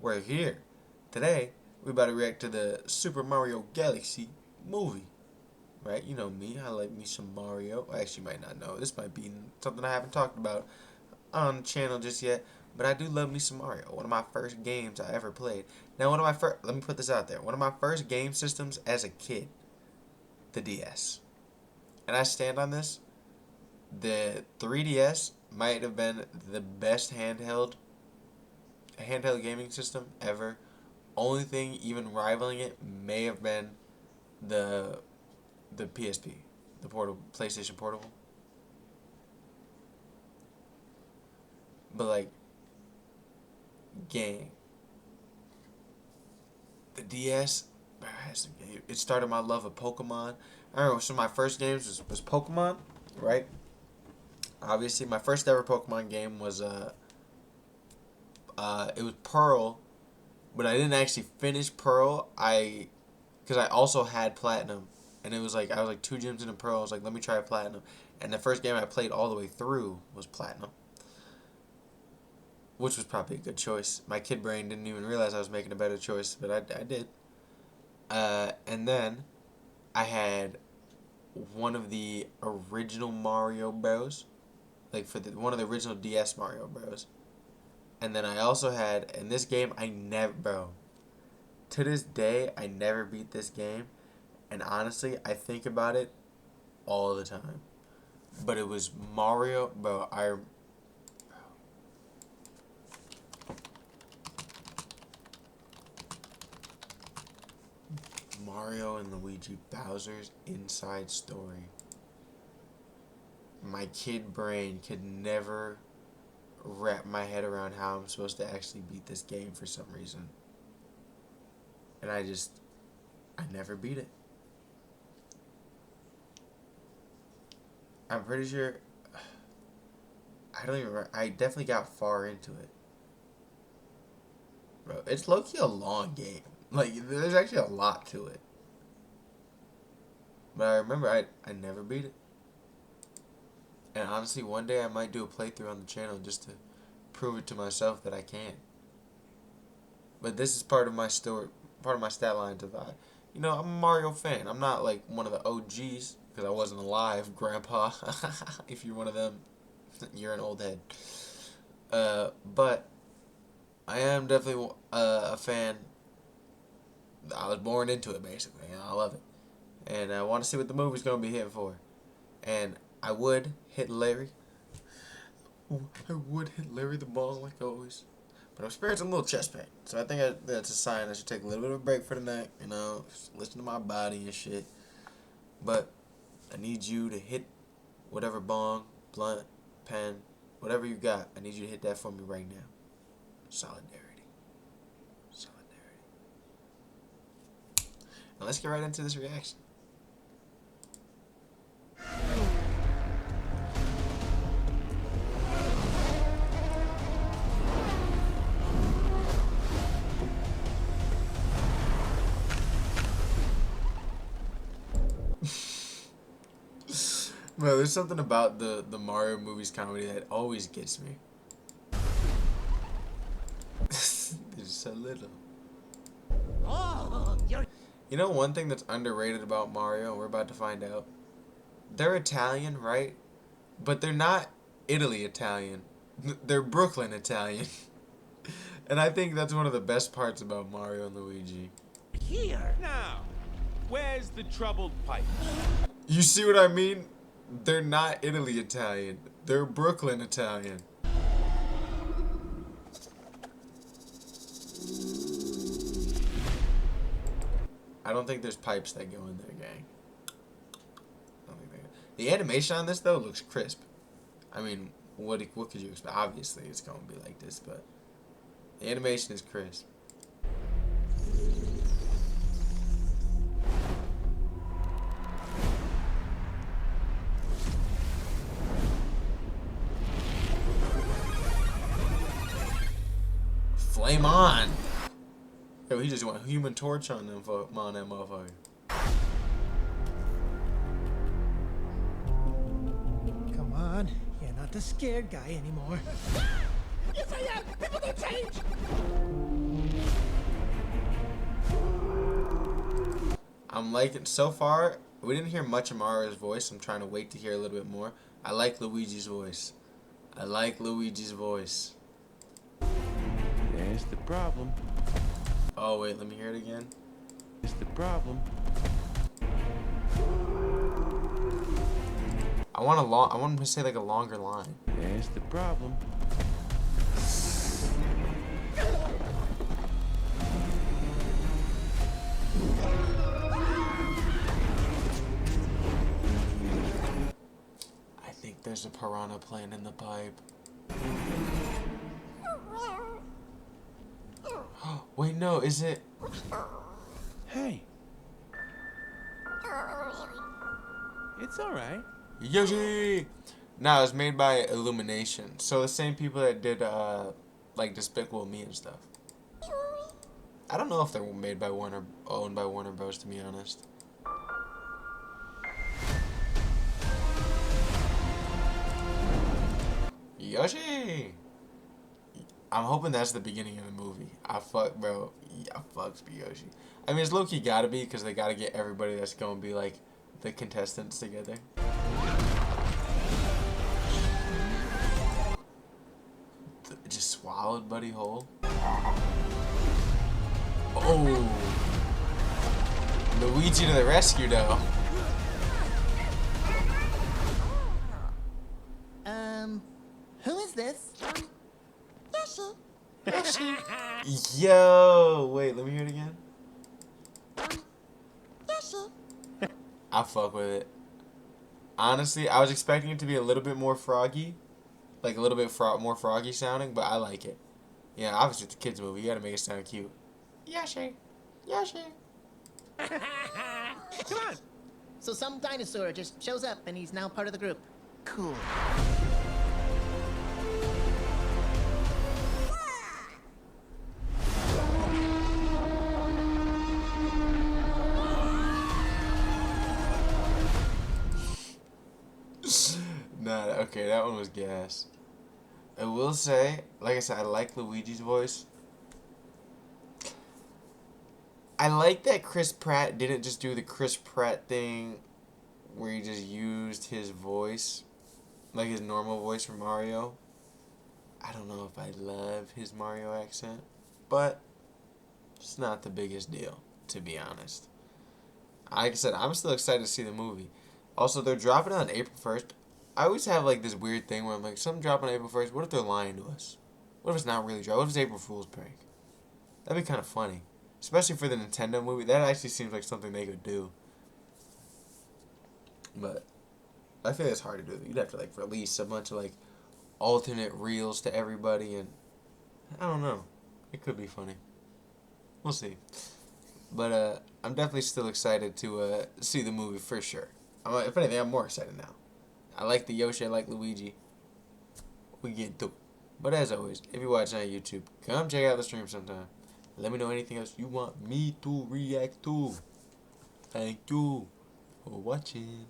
we're here. Today, we about to react to the Super Mario Galaxy movie. Right? You know me, I like me some Mario. I actually might not know. This might be something I haven't talked about on the channel just yet. But I do love me some Mario. One of my first games I ever played. Now, one of my first, let me put this out there. One of my first game systems as a kid, the DS. And I stand on this. The 3DS might have been the best handheld gaming system ever. Only thing even rivaling it may have been the PSP, the portable PlayStation Portable. But like, gang, the DS, it started my love of Pokemon. I remember some of my first games was Pokemon, right? Obviously, my first ever Pokemon game was it was Pearl, but I didn't actually finish Pearl. Because I also had Platinum, and it was like I was like 2 gyms into Pearl. I was like, let me try Platinum, and the first game I played all the way through was Platinum, which was probably a good choice. My kid brain didn't even realize I was making a better choice, but I did. And then I had one of the original Mario Bros. Like for one of the original DS Mario Bros. And then I also had, in this game, to this day, I never beat this game. And honestly, I think about it all the time. But it was Mario, Mario and Luigi Bowser's Inside Story. My kid brain could never wrap my head around how I'm supposed to actually beat this game for some reason. And I never beat it. I'm pretty sure, I don't even remember, I definitely got far into it. Bro, it's low-key a long game. Like, there's actually a lot to it. But I remember I never beat it. And honestly, one day I might do a playthrough on the channel just to prove it to myself that I can. But this is part of my story, part of my stat line to that. You know, I'm a Mario fan. I'm not like one of the OGs because I wasn't alive, Grandpa. If you're one of them, you're an old head. But I am definitely a fan. I was born into it, basically. You know, I love it. And I want to see what the movie's going to be hitting for. And I would hit Larry. I would hit Larry the ball like always. But I'm experiencing a little chest pain. So I think that's a sign I should take a little bit of a break for the night. You know, just listen to my body and shit. But I need you to hit whatever bong, blunt, pen, whatever you got. I need you to hit that for me right now. Solidarity. Solidarity. Now let's get right into this reaction. Bro, there's something about the Mario movies comedy that always gets me. There's so little. You know one thing that's underrated about Mario, and we're about to find out? They're Italian, right? But they're not Italy Italian. They're Brooklyn Italian. And I think that's one of the best parts about Mario and Luigi. Here. Now, where's the troubled pipe? You see what I mean? They're not Italy Italian. They're Brooklyn Italian. I don't think there's pipes that go in there, gang. I don't think the animation on this, though, looks crisp. I mean, what could you expect? Obviously, it's going to be like this, but the animation is crisp. Flame on! Yo, he just went Human Torch on them on that motherfucker. Come on, you're not the scared guy anymore. Yes, I am! People don't change! I'm liking so far. We didn't hear much of Mario's voice. I'm trying to wait to hear a little bit more. I like Luigi's voice. I like Luigi's voice. There's the problem. Oh wait, let me hear it again. There's the problem. I want to say like a longer line. There's the problem. I think there's a piranha playing in the pipe. Wait, no, is it? Hey. It's alright. Yoshi! No, it was made by Illumination. So the same people that did, like Despicable Me and stuff. I don't know if they're made by Warner, owned by Warner Bros. To be honest. Yoshi! I'm hoping that's the beginning of the movie. Bro. I fucks with Yoshi. I mean, it's low-key gotta be, because they gotta get everybody that's gonna be, like, the contestants together. Just swallowed Buddy whole. Oh! Luigi to the rescue, though. Who is this? Yoshi. Yo! Wait, let me hear it again. I fuck with it. Honestly, I was expecting it to be a little bit more froggy. Like a little bit more froggy sounding, but I like it. Yeah, obviously it's a kid's movie. You gotta make it sound cute. Yoshi. Yoshi. Come on. So some dinosaur just shows up and he's now part of the group. Cool. Nah, okay, that one was gas. I will say, like I said, I like Luigi's voice. I like that Chris Pratt didn't just do the Chris Pratt thing where he just used his voice, like his normal voice for Mario. I don't know if I love his Mario accent, but it's not the biggest deal, to be honest. Like I said, I'm still excited to see the movie. Also, they're dropping it on April 1st. I always have like this weird thing where I'm like, something dropping on April 1st, what if they're lying to us? What if it's not really dropping? What if it's April Fool's prank? That'd be kind of funny. Especially for the Nintendo movie. That actually seems like something they could do. But I feel it's hard to do. You'd have to like release a bunch of like alternate reels to everybody, and I don't know. It could be funny. We'll see. But I'm definitely still excited to see the movie for sure. If anything, I'm more excited now. I like the Yoshi, I like Luigi. We get through. But as always, if you're watching on YouTube, come check out the stream sometime. Let me know anything else you want me to react to. Thank you for watching.